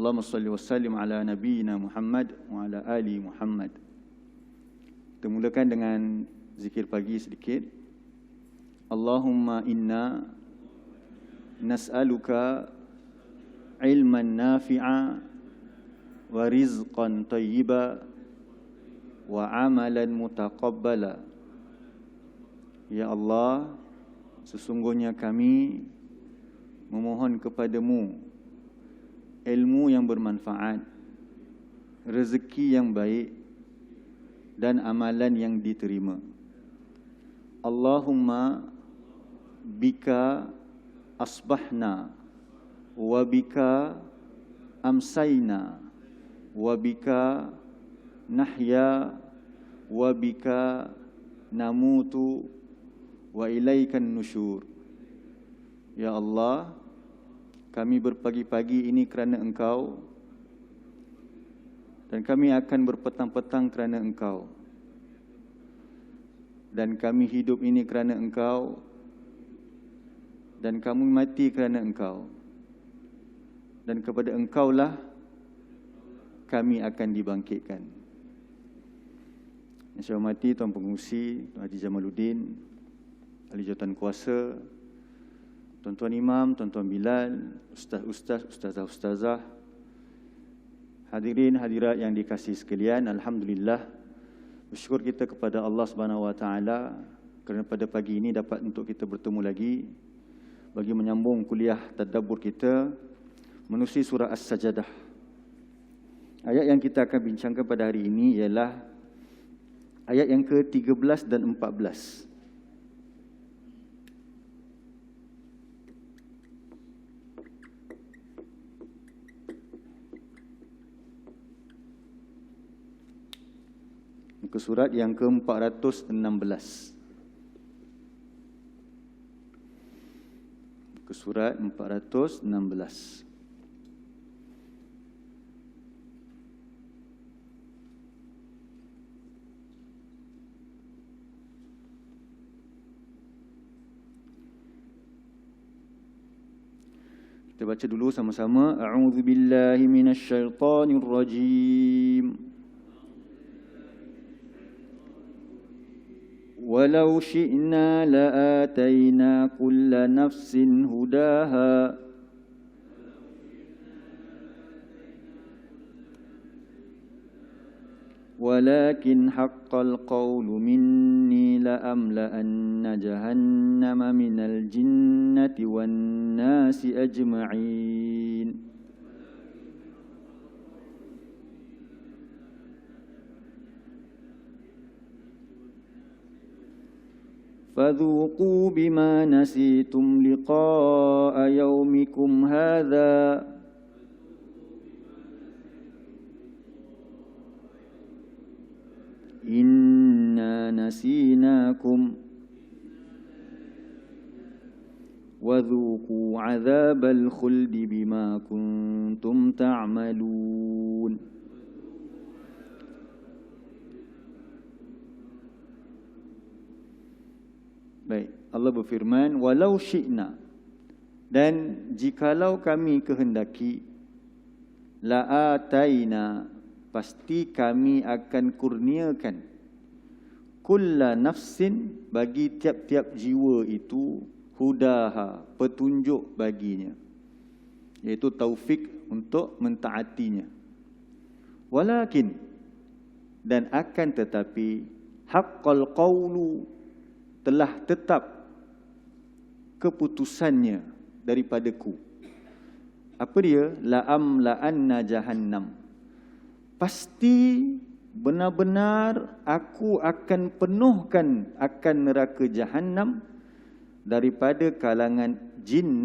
Allahumma salli wa sallim ala nabiyyina Muhammad wa ala ali Muhammad. Kita mulakan dengan zikir pagi sedikit. Allahumma inna nas'aluka ilman nafi'a wa rizqan tayyiba wa amalan mutaqabbala. Ya Allah, sesungguhnya kami memohon kepadamu ilmu yang bermanfaat, rezeki yang baik, dan amalan yang diterima. Allahumma bika asbahna wa bika amsayna wa bika nahya wa bika namutu wa ilaikan nusyur. Ya Allah, kami berpagi-pagi ini kerana Engkau, dan kami akan berpetang-petang kerana Engkau, dan kami hidup ini kerana Engkau, dan kami mati kerana Engkau, dan kepada Engkaulah kami akan dibangkitkan. Yang saya hormati Tuan Pengerusi, Tuan Haji Jamaluddin, Ahli Jawatan Kuasa, Tuan-tuan Imam, Tuan-tuan Bilal, Ustaz-ustaz, Ustazah-ustazah, hadirin hadirat yang dikasihi sekalian, alhamdulillah, bersyukur kita kepada Allah Subhanahu Wa Taala kerana pada pagi ini dapat untuk kita bertemu lagi bagi menyambung kuliah tadabbur kita menerusi surah As-Sajdah. Ayat yang kita akan bincangkan pada hari ini ialah ayat yang ke-13 dan 14. Ke surat yang ke-416. Ke surat 416. Kita baca dulu sama-sama. A'udzubillahi minasyaitonirrajim. Walau syi'na la'atayna kulla nafsin hudaha walakin haqqal qawlu minni la'amla'anna jahannama minal jinnati wan nasi ajma'in. فذوقوا بما نسيتم لقاء يومكم هذا إنا نسيناكم وذوقوا عذاب الخلد بما كنتم تعملون. Baik, Allah berfirman, walau syi'na, dan jikalau kami kehendaki, la'ataina, pasti kami akan kurniakan, kulla nafsin, bagi tiap-tiap jiwa itu, hudaha, petunjuk baginya, iaitu taufik untuk mentaatinya. Walakin, dan akan tetapi, haqqal qawlu, telah tetap keputusannya daripadaku. Apa dia? La'amla'anna jahannam. Pasti benar-benar aku akan penuhkan akan neraka jahannam daripada kalangan jin,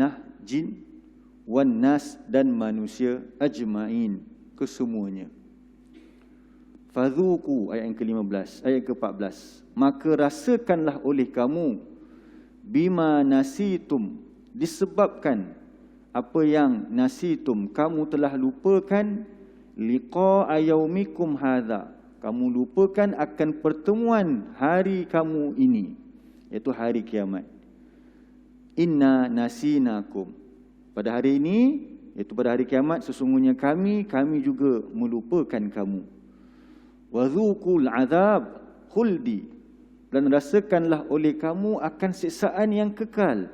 wan nas, dan manusia ajma'in, kesemuanya. Fadhuku, ayat yang ke-15, ayat ke-14. Maka rasakanlah oleh kamu bima nasitum, disebabkan apa yang nasitum, kamu telah lupakan, liqa'a yaumikum hadza, kamu lupakan akan pertemuan hari kamu ini, iaitu hari kiamat. Inna nasinakum, pada hari ini iaitu pada hari kiamat, sesungguhnya kami juga melupakan kamu. Wa dzuqul azab khuldi, dan rasakanlah oleh kamu akan siksaan yang kekal.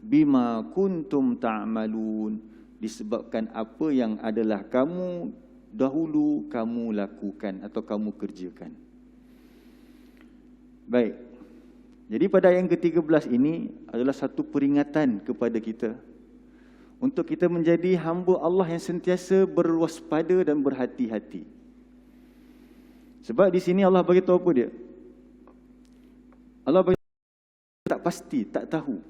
Bima kuntum ta'malun, disebabkan apa yang adalah kamu dahulu kamu lakukan atau kamu kerjakan. Baik. Jadi pada ayat ke-13 ini adalah satu peringatan kepada kita untuk kita menjadi hamba Allah yang sentiasa berwaspada dan berhati-hati. Sebab di sini Allah bagi tahu apa dia? Allah bagi tak pasti, tak tahu.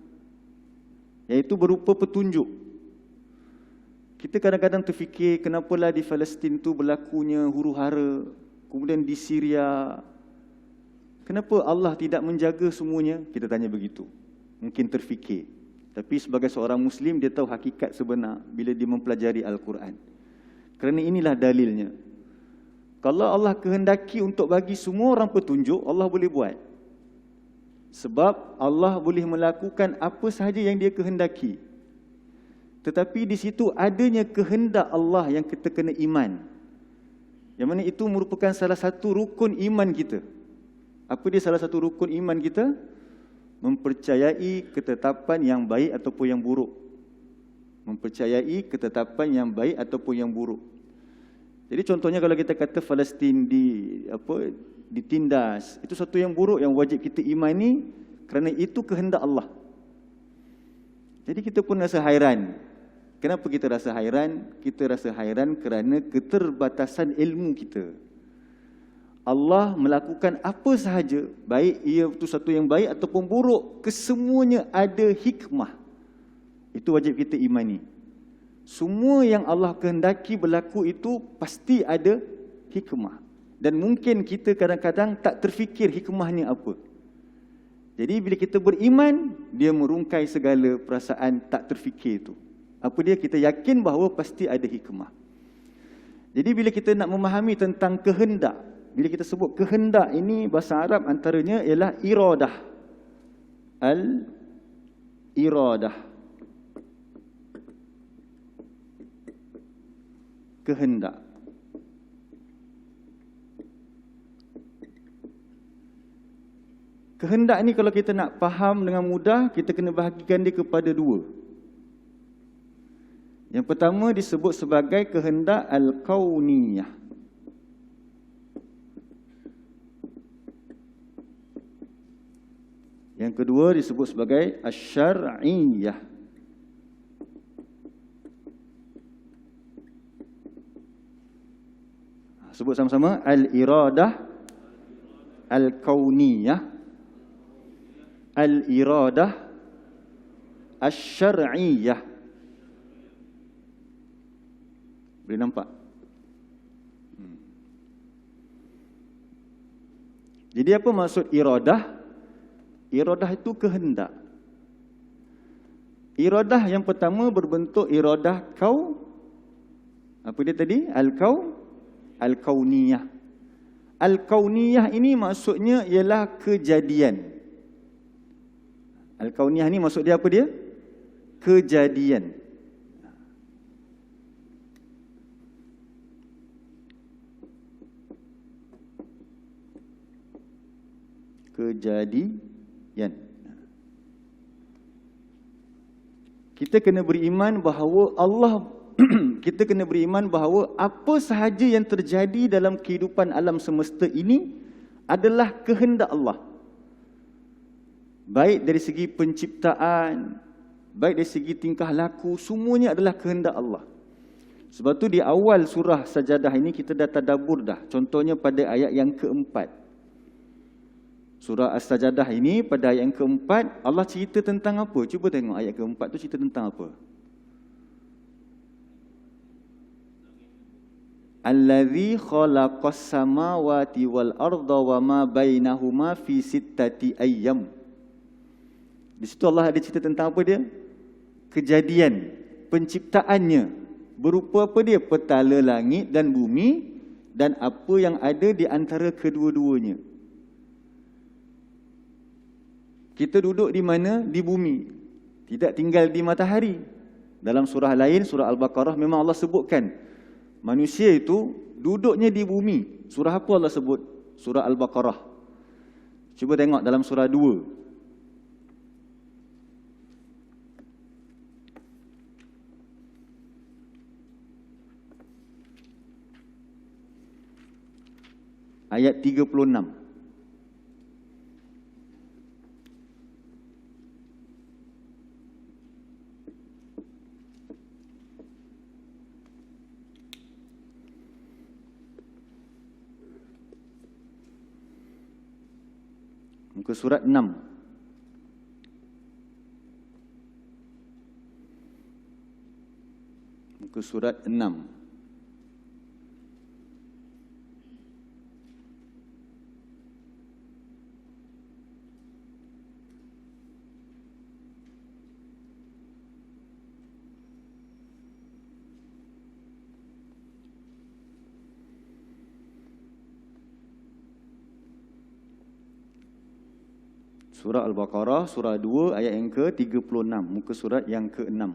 Iaitu berupa petunjuk. Kita kadang-kadang terfikir kenapalah di Palestin tu berlakunya huru-hara, kemudian di Syria. Kenapa Allah tidak menjaga semuanya? Kita tanya begitu. Mungkin terfikir. Tapi sebagai seorang Muslim, dia tahu hakikat sebenar bila dia mempelajari Al-Quran. Kerana inilah dalilnya. Kalau Allah kehendaki untuk bagi semua orang petunjuk, Allah boleh buat. Sebab Allah boleh melakukan apa sahaja yang dia kehendaki. Tetapi di situ adanya kehendak Allah yang kita kena iman. Yang mana itu merupakan salah satu rukun iman kita. Apa dia salah satu rukun iman kita? Mempercayai ketetapan yang baik ataupun yang buruk. Mempercayai ketetapan yang baik ataupun yang buruk. Jadi contohnya kalau kita kata Palestin ditindas, itu satu yang buruk yang wajib kita imani kerana itu kehendak Allah. Jadi kita pun rasa hairan. Kenapa kita rasa hairan? Kita rasa hairan kerana keterbatasan ilmu kita. Allah melakukan apa sahaja, baik ia itu satu yang baik ataupun buruk, kesemuanya ada hikmah. Itu wajib kita imani. Semua yang Allah kehendaki berlaku itu pasti ada hikmah. Dan mungkin kita kadang-kadang tak terfikir hikmahnya apa. Jadi bila kita beriman, dia merungkai segala perasaan tak terfikir itu. Apa dia? Kita yakin bahawa pasti ada hikmah. Jadi bila kita nak memahami tentang kehendak, bila kita sebut kehendak ini, bahasa Arab antaranya ialah iradah. Al-iradah. Kehendak. Kehendak ni kalau kita nak faham dengan mudah, kita kena bahagikan dia kepada dua. Yang pertama disebut sebagai kehendak al-kauniyah. Yang kedua disebut sebagai asy-syar'iyyah. Sebut sama-sama, al-iradah, al-kauniyah, al-iradah, asy-syar'iyyah. Boleh nampak? Jadi apa maksud iradah? Iradah itu kehendak. Iradah yang pertama berbentuk iradah apa dia tadi? Al-kauniyah. Al-kauniyah ini maksudnya ialah kejadian. Al-kauniyah ni maksud dia apa dia? Kejadian. Kejadian. Kita kena beriman bahawa kita kena beriman bahawa apa sahaja yang terjadi dalam kehidupan alam semesta ini adalah kehendak Allah. Baik dari segi penciptaan, baik dari segi tingkah laku, semuanya adalah kehendak Allah. Sebab tu di awal surah Sajadah ini kita dah tadabbur dah. Contohnya pada ayat yang keempat. Surah As-Sajadah ini pada ayat yang keempat, Allah cerita tentang apa? Cuba tengok ayat keempat tu cerita tentang apa? Allazi khalaqas samawati wal arda wa ma bainahuma fi sittati ayyam. Di situ Allah ada cerita tentang apa dia? Kejadian, penciptaannya. Berupa apa dia? Petala langit dan bumi dan apa yang ada di antara kedua-duanya. Kita duduk di mana? Di bumi. Tidak tinggal di matahari. Dalam surah lain, surah Al-Baqarah, memang Allah sebutkan manusia itu duduknya di bumi. Surah apa Allah sebut? Surah Al-Baqarah. Cuba tengok dalam surah 2. Ayat 36. Muka surat 6. Muka surat 6. Surah Al-Baqarah, surah 2, ayat yang ke-36, muka surat yang ke-6.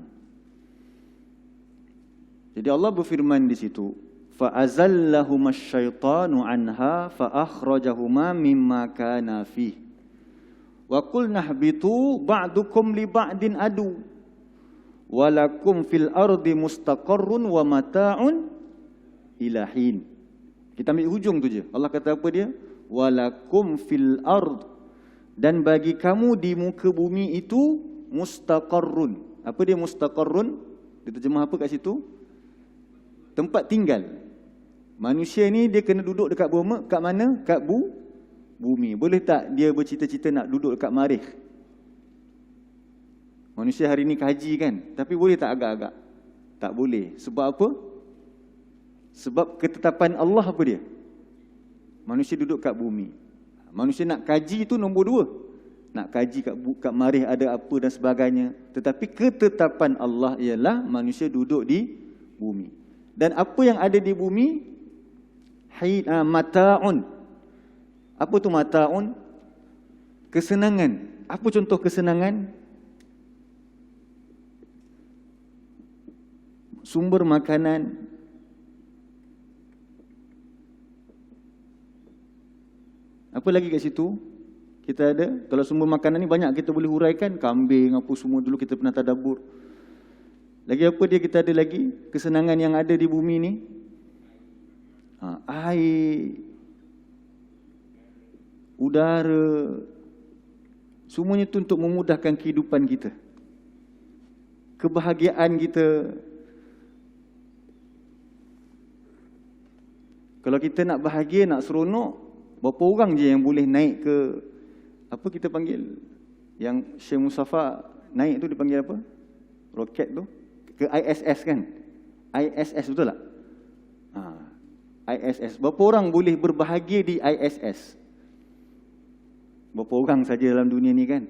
Jadi Allah berfirman di situ, فَأَزَلَّهُمَا الشَّيْطَانُ عَنْهَا فَأَخْرَجَهُمَا مِمَّا كَانَ فِيهِ وَقُلْنَا اهْبِطُوا بَعْضُكُمْ لِبَعْضٍ عَدُوٌّ وَلَكُمْ فِي الْأَرْضِ مُسْتَقَرٌّ وَمَتَاعٌ إِلَى حِينٍ. Kita ambil hujung tu je. Allah kata apa dia? وَلَكُمْ فِي الْأَرْضِ, dan bagi kamu di muka bumi itu mustaqarrun. Apa dia mustaqarrun? Diterjemah apa kat situ? Tempat tinggal. Manusia ni dia kena duduk dekat bumi, kat mana? Kat bumi. Boleh tak dia bercita-cita nak duduk dekat Marikh? Manusia hari ni kaji kan, tapi boleh tak agak-agak? Tak boleh. Sebab apa? Sebab ketetapan Allah apa dia? Manusia duduk kat bumi. Manusia nak kaji itu nombor 2. Nak kaji kat Marikh ada apa dan sebagainya. Tetapi ketetapan Allah ialah manusia duduk di bumi. Dan apa yang ada di bumi? Mata'un. Apa tu mata'un? Kesenangan. Apa contoh kesenangan? Sumber makanan. Apa lagi kat situ? Kita ada, kalau sumber makanan ni banyak kita boleh huraikan. Kambing, apa semua dulu kita pernah tadabbur. Lagi apa dia kita ada lagi? Kesenangan yang ada di bumi ni. Air, udara. Semuanya tu untuk memudahkan kehidupan kita. Kebahagiaan kita. Kalau kita nak bahagia, nak seronok, berapa orang je yang boleh naik ke, apa kita panggil, yang Syekh Mustafa naik tu dipanggil apa? Roket tu? Ke ISS kan? ISS betul tak? ISS. Berapa orang boleh berbahagia di ISS? Berapa orang saja dalam dunia ni kan?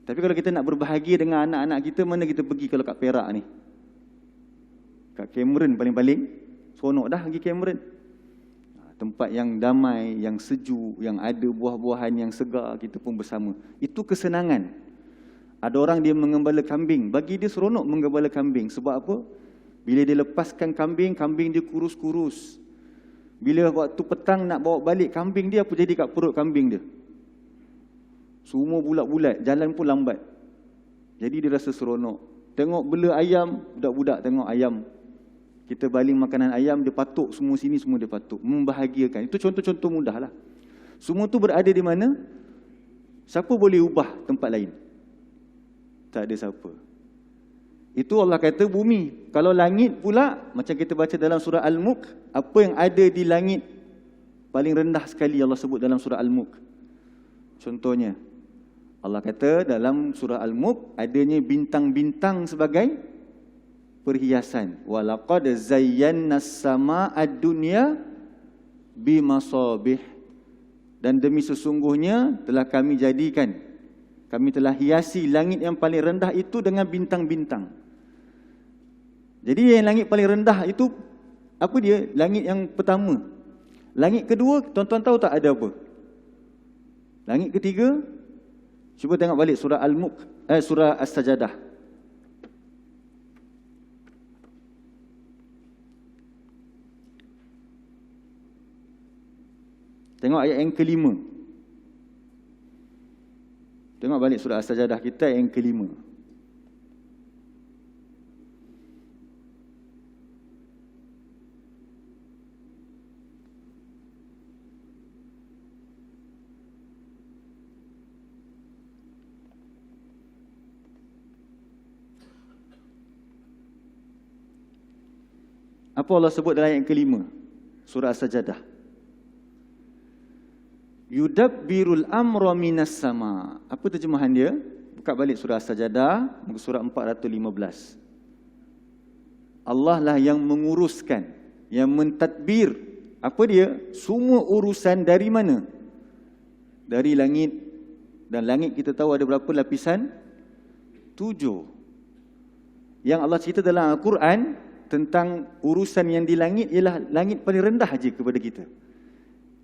Tapi kalau kita nak berbahagia dengan anak-anak kita, mana kita pergi kalau kat Perak ni? Kat Cameron paling-paling. Seronok dah pergi Cameron. Tempat yang damai, yang sejuk, yang ada buah-buahan yang segar, kita pun bersama. Itu kesenangan. Ada orang dia mengembala kambing, bagi dia seronok mengembala kambing. Sebab apa? Bila dia lepaskan kambing, kambing dia kurus-kurus. Bila waktu petang nak bawa balik kambing dia, apa jadi kat perut kambing dia? Semua bulat-bulat, jalan pun lambat. Jadi dia rasa seronok. Tengok bela ayam, budak-budak tengok ayam. Kita baling makanan ayam, dia patuk semua sini, semua dia patuk. Membahagiakan. Itu contoh-contoh mudah lah. Semua tu berada di mana? Siapa boleh ubah tempat lain? Tak ada siapa. Itu Allah kata bumi. Kalau langit pula, macam kita baca dalam surah Al-Mulk, apa yang ada di langit paling rendah sekali Allah sebut dalam surah Al-Mulk. Contohnya, Allah kata dalam surah Al-Mulk adanya bintang-bintang sebagai perhiasan. Walaqad zayyana as-samaa'a ad-dunya bimasabih. Dan demi sesungguhnya telah kami jadikan, kami telah hiasi langit yang paling rendah itu dengan bintang-bintang. Jadi yang langit paling rendah itu apa dia? Langit yang pertama. Langit kedua, tuan-tuan tahu tak ada apa? Langit ketiga, cuba tengok balik surah Al-Mulk, surah As-Sajadah. Tengok ayat yang kelima. Tengok balik surah As-Sajadah kita ayat yang kelima. Apa Allah sebut dalam ayat yang kelima? Surah As-Sajadah. Yudabbirul amra minas sama. Apa terjemahan dia? Buka balik surah As-Sajadah, muka surah 415. Allah lah yang menguruskan, yang mentadbir. Apa dia? Semua urusan dari mana? Dari langit. Dan langit kita tahu ada berapa lapisan? 7. Yang Allah cerita dalam Al-Quran tentang urusan yang di langit ialah langit paling rendah aja kepada kita.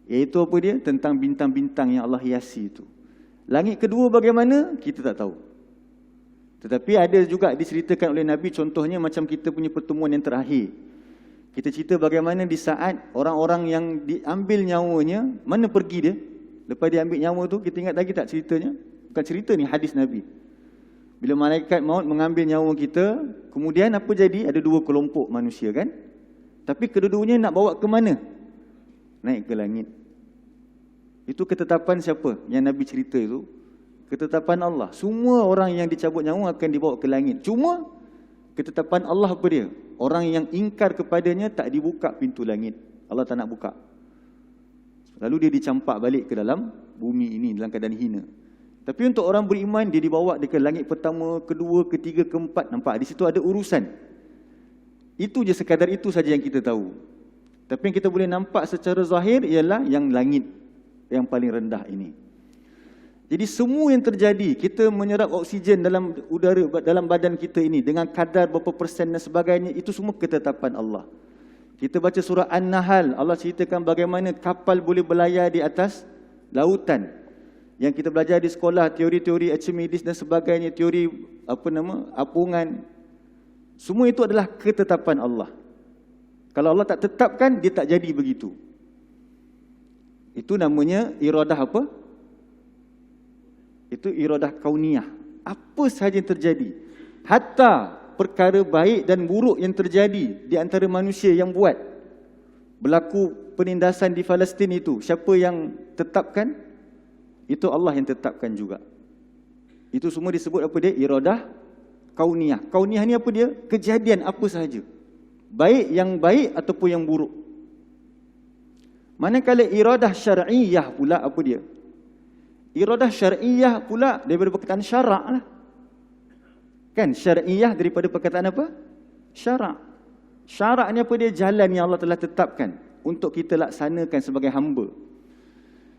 Iaitu apa dia? Tentang bintang-bintang yang Allah hiasi itu. Langit kedua bagaimana? Kita tak tahu. Tetapi ada juga diceritakan oleh Nabi, contohnya macam kita punya pertemuan yang terakhir. Kita cerita bagaimana di saat orang-orang yang diambil nyawanya, mana pergi dia? Lepas dia ambil nyawa tu, kita ingat lagi tak ceritanya? Bukan cerita ni, hadis Nabi. Bila malaikat maut mengambil nyawa kita, kemudian apa jadi? Ada dua kelompok manusia kan? Tapi kedua-duanya nak bawa ke mana? Naik ke langit. Itu ketetapan siapa? Yang Nabi cerita itu. Ketetapan Allah. Semua orang yang dicabut nyawa akan dibawa ke langit. Cuma ketetapan Allah apa dia? Orang yang ingkar kepadanya tak dibuka pintu langit. Allah tak nak buka. Lalu dia dicampak balik ke dalam bumi ini dalam keadaan hina. Tapi untuk orang beriman, dia dibawa ke langit pertama, kedua, ketiga, keempat. Nampak? Di situ ada urusan. Itu je, sekadar itu saja yang kita tahu. Tapi yang kita boleh nampak secara zahir ialah yang langit yang paling rendah ini. Jadi semua yang terjadi, kita menyerap oksigen dalam udara, dalam badan kita ini dengan kadar berapa persen dan sebagainya, itu semua ketetapan Allah. Kita baca surah An-Nahl, Allah ceritakan bagaimana kapal boleh berlayar di atas lautan. Yang kita belajar di sekolah, teori-teori Archimedes dan sebagainya, teori apungan. Semua itu adalah ketetapan Allah. Kalau Allah tak tetapkan, dia tak jadi begitu. Itu namanya iradah apa? Itu iradah kauniyah. Apa sahaja yang terjadi, hatta perkara baik dan buruk yang terjadi di antara manusia yang buat. Berlaku penindasan di Palestin itu, siapa yang tetapkan? Itu Allah yang tetapkan juga. Itu semua disebut apa dia? Iradah kauniyah. Kauniyah ni apa dia? Kejadian apa sahaja. Baik yang baik ataupun yang buruk. Manakala iradah syar'iyah pula apa dia? Iradah syar'iyah pula daripada perkataan syarak lah. Kan syar'iyah daripada perkataan apa? Syarak. Syarak ni apa dia? Jalan yang Allah telah tetapkan untuk kita laksanakan sebagai hamba.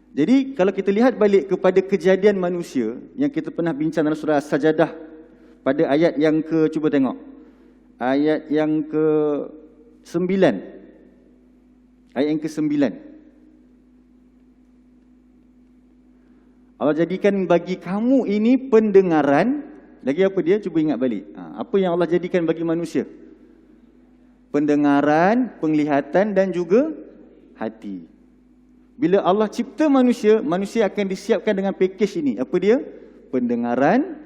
Jadi kalau kita lihat balik kepada kejadian manusia yang kita pernah bincang dalam surah As-Sajadah pada ayat yang cuba tengok. Ayat yang ke-9. Ayat yang ke-9. Allah jadikan bagi kamu ini pendengaran. Lagi apa dia? Cuba ingat balik. Apa yang Allah jadikan bagi manusia? Pendengaran, penglihatan dan juga hati. Bila Allah cipta manusia, manusia akan disiapkan dengan pakej ini. Apa dia? Pendengaran,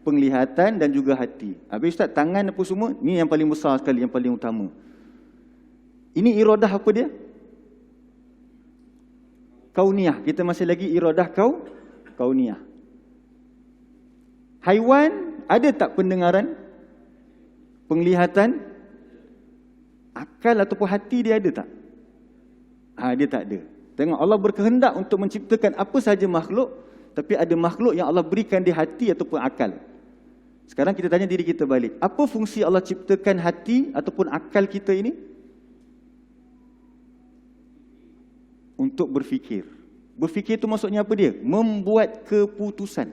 penglihatan dan juga hati. Habis Ustaz, tangan apa semua? Ni yang paling besar sekali, yang paling utama. Ini iradah apa dia? Kauniyah. Kita masih lagi iradah kauniyah. Haiwan ada tak pendengaran? Penglihatan? Akal ataupun hati dia ada tak? Dia tak ada. Tengok, Allah berkehendak untuk menciptakan apa sahaja makhluk, tapi ada makhluk yang Allah berikan di hati ataupun akal. Sekarang kita tanya diri kita balik. Apa fungsi Allah ciptakan hati ataupun akal kita ini? Untuk berfikir. Berfikir itu maksudnya apa dia? Membuat keputusan.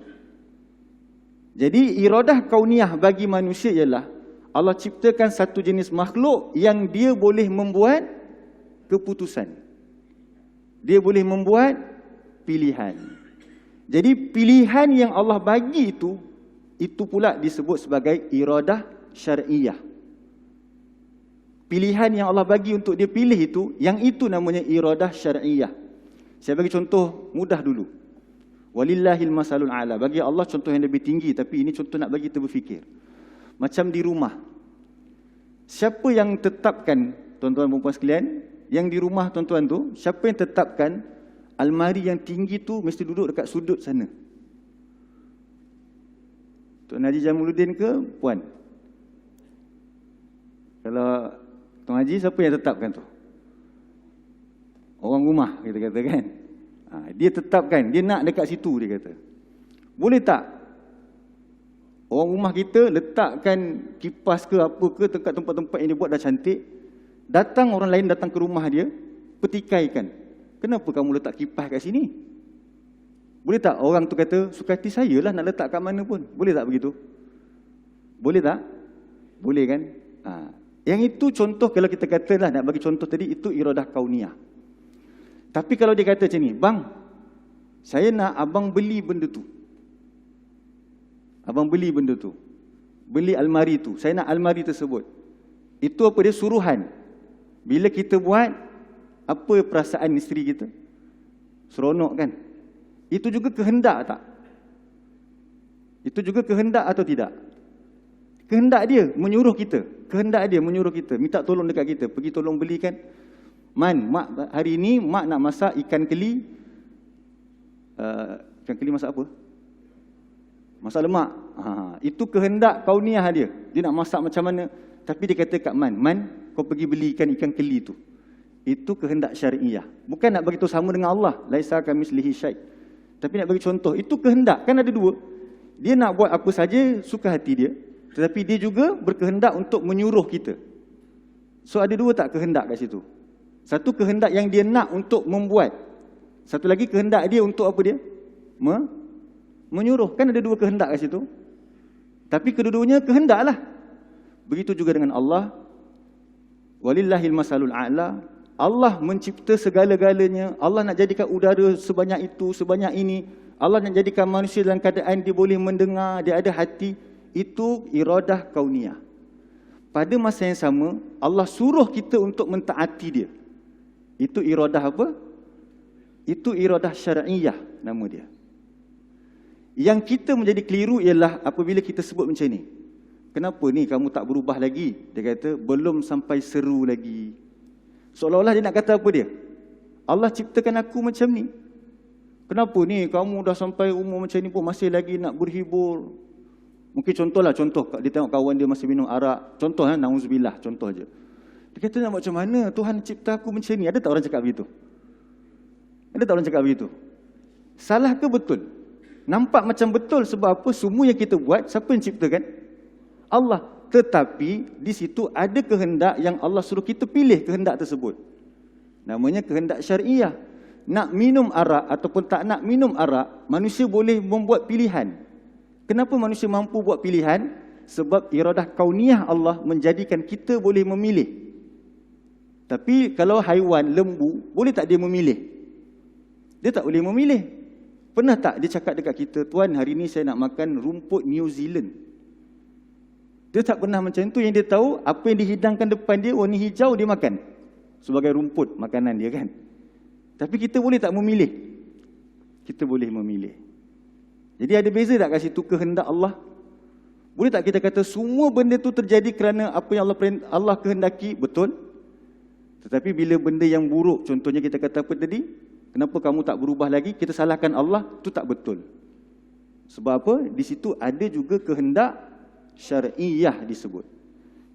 Jadi iradah kauniyah bagi manusia ialah Allah ciptakan satu jenis makhluk yang dia boleh membuat keputusan. Dia boleh membuat pilihan. Jadi pilihan yang Allah bagi itu pula disebut sebagai iradah syar'iyah. Pilihan yang Allah bagi untuk dia pilih itu, yang itu namanya iradah syar'iyah. Saya bagi contoh mudah dulu. Walillahil masalul a'la. Bagi Allah contoh yang lebih tinggi, tapi ini contoh nak bagi kita berfikir. Macam di rumah. Siapa yang tetapkan, tuan-tuan dan puan sekalian, yang di rumah tuan-tuan tu, siapa yang tetapkan almari yang tinggi tu mesti duduk dekat sudut sana? Tuan Haji Jamaluddin ke puan? Kalau Tuan Haji, siapa yang tetapkan tu? Orang rumah, kita kata kan. Dia tetapkan, dia nak dekat situ, dia kata. Boleh tak orang rumah kita letakkan kipas ke apa ke dekat tempat-tempat yang dia buat dah cantik, datang orang lain datang ke rumah dia, petikaikan. Kenapa kamu letak kipas kat sini? Boleh tak orang tu kata, suka hati saya lah nak letak kat mana pun. Boleh tak begitu? Boleh tak? Boleh kan? Yang itu contoh, kalau kita katalah nak bagi contoh tadi, itu iradah kauniyah. Tapi kalau dia kata macam ni, bang, saya nak abang beli benda tu. Abang beli benda tu. Beli almari tu. Saya nak almari tersebut. Itu apa dia? Suruhan. Bila kita buat, apa perasaan isteri kita? Seronok kan? Itu juga kehendak tak? Itu juga kehendak atau tidak? Kehendak dia menyuruh kita. Kehendak dia menyuruh kita. Minta tolong dekat kita. Pergi tolong belikan. Man, mak hari ini mak nak masak ikan keli. Ikan keli masak apa? Masak lemak. Itu kehendak kauniyah dia. Dia nak masak macam mana. Tapi dia kata kat Man, kau pergi belikan ikan keli tu. Itu kehendak syariah. Bukan nak bagi tahu sama dengan Allah. Laisa kamitslihi syai'. Tapi nak bagi contoh. Itu kehendak. Kan ada dua. Dia nak buat apa saja suka hati dia. Tetapi dia juga berkehendak untuk menyuruh kita. So ada dua tak kehendak kat situ? Satu kehendak yang dia nak untuk membuat. Satu lagi kehendak dia untuk apa dia? Menyuruh. Kan ada dua kehendak kat situ. Tapi kedua-duanya kehendaklah. Begitu juga dengan Allah. Walillahil masalul a'la. Allah mencipta segala-galanya. Allah nak jadikan udara sebanyak itu, sebanyak ini. Allah nak jadikan manusia dalam keadaan dia boleh mendengar, dia ada hati. Itu iradah kauniyah. Pada masa yang sama, Allah suruh kita untuk mentaati dia. Itu iradah apa? Itu iradah syar'iyah nama dia. Yang kita menjadi keliru ialah apabila kita sebut macam ni. Kenapa ni kamu tak berubah lagi? Dia kata, belum sampai seru lagi. Seolah-olah dia nak kata apa dia? Allah ciptakan aku macam ni. Kenapa ni kamu dah sampai umur macam ni pun masih lagi nak berhibur? Mungkin contohlah, dia tengok kawan dia masih minum arak. Contoh, na'udzubillah, contoh je. Dia kata nak macam mana Tuhan cipta aku macam ni? Ada tak orang cakap begitu? Ada tak orang cakap begitu? Salah ke betul? Nampak macam betul sebab apa? Semua yang kita buat, siapa yang ciptakan? Allah. Tetapi di situ ada kehendak yang Allah suruh kita pilih kehendak tersebut. Namanya kehendak syariah. Nak minum arak ataupun tak nak minum arak, manusia boleh membuat pilihan. Kenapa manusia mampu buat pilihan? Sebab iradah kauniyah Allah menjadikan kita boleh memilih. Tapi kalau haiwan, lembu, boleh tak dia memilih? Dia tak boleh memilih. Pernah tak dia cakap dekat kita, tuan hari ni saya nak makan rumput New Zealand? Dia tak pernah macam tu. Yang dia tahu, apa yang dihidangkan depan dia, warna hijau dia makan. Sebagai rumput makanan dia kan. Tapi kita boleh tak memilih? Kita boleh memilih. Jadi ada beza tak kat situ kehendak Allah? Boleh tak kita kata semua benda tu terjadi kerana apa yang Allah kehendaki? Betul. Tetapi bila benda yang buruk, contohnya kita kata apa tadi? Kenapa kamu tak berubah lagi? Kita salahkan Allah, tu tak betul. Sebab apa? Di situ ada juga kehendak syar'iyah disebut.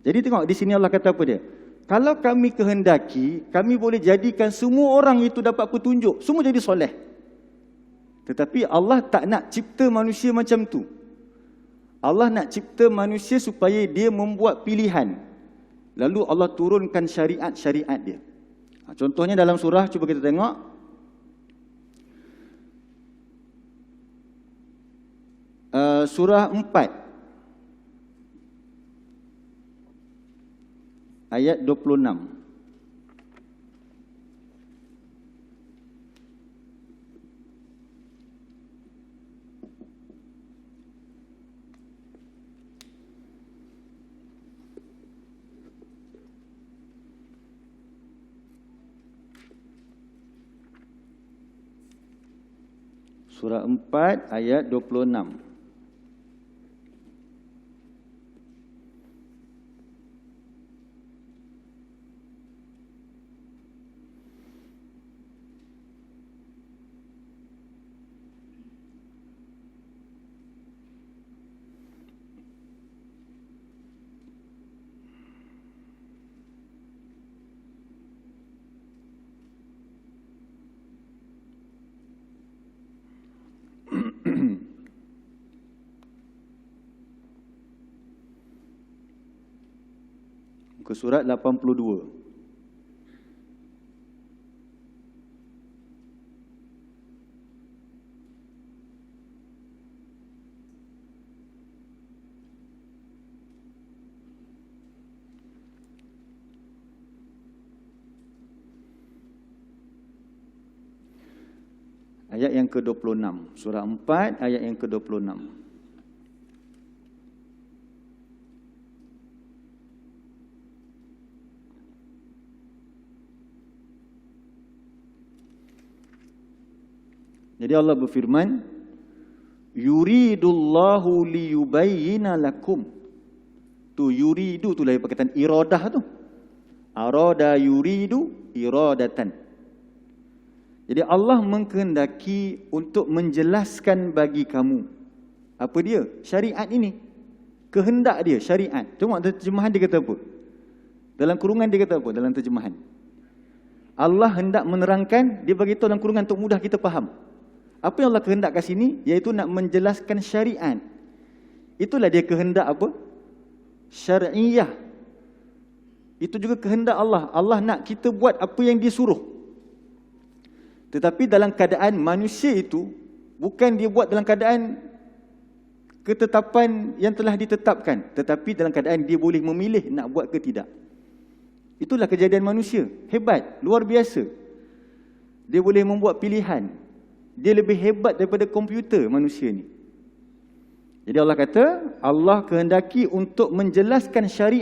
Jadi tengok di sini Allah kata apa dia? Kalau kami kehendaki, kami boleh jadikan semua orang itu dapat petunjuk, semua jadi soleh. Tetapi Allah tak nak cipta manusia macam tu. Allah nak cipta manusia supaya dia membuat pilihan. Lalu Allah turunkan syariat-syariat dia. Contohnya dalam surah, cuba kita tengok. Surah 4. Ayat 26. Surah 4 ayat 26. Muka surat 82. Ayat yang ke-26. Surah 4 ayat yang ke-26. Jadi Allah berfirman, yuridullahu liyubayyina lakum. Tu yuridu tu lah perkataan iradah tu. Arada yuridu iradatan. Jadi Allah mengkehendaki untuk menjelaskan bagi kamu. Apa dia? Syariat ini. Kehendak dia, syariat. Tengok terjemahan dia kata apa? Dalam kurungan dia kata apa? Dalam terjemahan. Allah hendak menerangkan, dia bagi tahu dalam kurungan untuk mudah kita faham. Apa yang Allah kehendak kat sini? Iaitu nak menjelaskan syariat. Itulah dia kehendak apa? Syar'iyah. Itu juga kehendak Allah. Allah nak kita buat apa yang dia suruh. Tetapi dalam keadaan manusia itu, bukan dia buat dalam keadaan ketetapan yang telah ditetapkan. Tetapi dalam keadaan dia boleh memilih nak buat ke tidak. Itulah kejadian manusia. Hebat, luar biasa. Dia boleh membuat pilihan. Dia lebih hebat daripada komputer manusia ni. Jadi Allah kata, Allah kehendaki untuk menjelaskan syariat